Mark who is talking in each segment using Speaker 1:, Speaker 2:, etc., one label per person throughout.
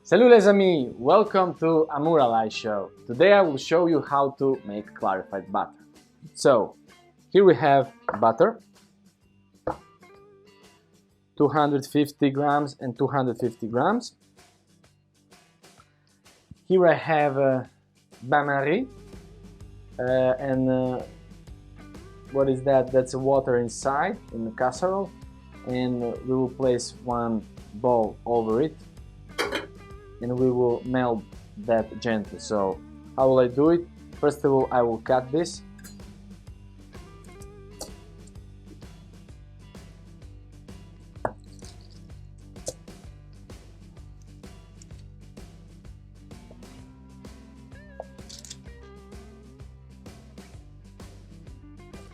Speaker 1: Salut les amis, welcome to amouralail show. Today I will show you how to make clarified butter. So, here we have butter, 250 grams and 250 grams. Here I have bain-marie and what is that? That's water inside in the casserole, and we will place one bowl over it and we will melt that gently. So how will I do it? First of all, I will cut this.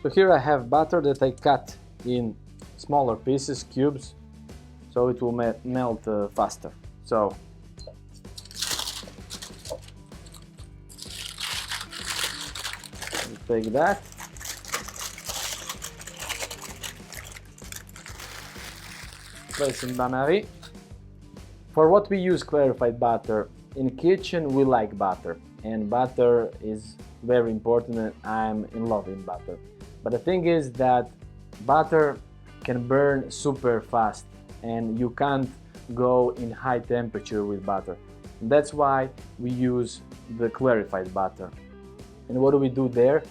Speaker 1: So here I have butter that I cut in smaller pieces, cubes, so it will melt faster. So take that, place in bain-marie. For what we use clarified butter, in kitchen we like butter, and butter is very important, and I'm in love with butter. But the thing is that butter can burn super fast and you can't go in high temperature with butter. That's why we use the clarified butter. And what do we do there?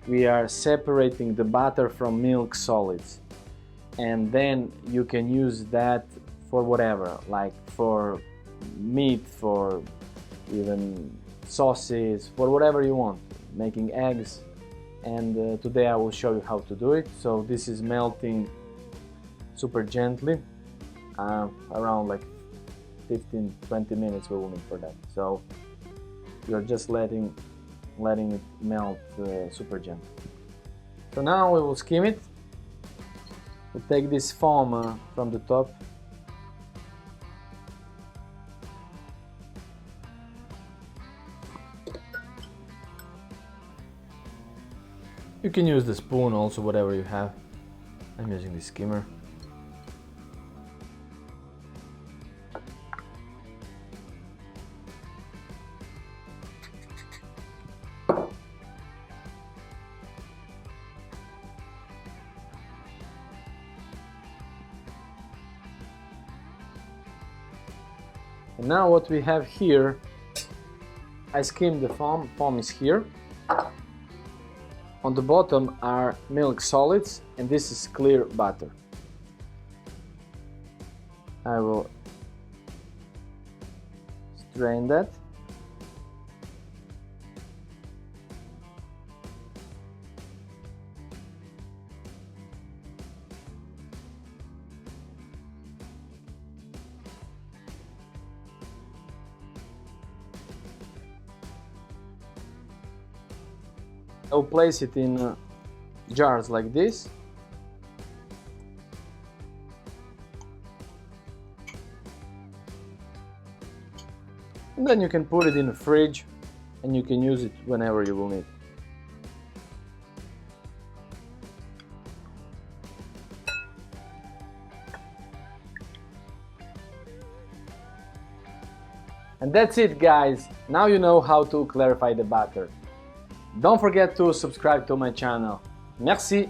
Speaker 1: We are separating the butter from milk solids, and then you can use that for whatever, like for meat, for even sauces, for whatever you want, making eggs. And today I will show you how to do it. So this is melting super gently, around like 15-20 minutes we will need for that. So you're just letting it melt super gently. So now we will skim it. We'll take this foam from the top. You can use the spoon also, whatever you have. I'm using the skimmer. And now what we have here, I skimmed the foam. Foam is here. On the bottom are milk solids, and this is clear butter. I will strain that. I'll place it in jars like this. And then you can put it in the fridge and you can use it whenever you will need. And that's it, guys. Now you know how to clarify the butter. Don't forget to subscribe to my channel. Merci!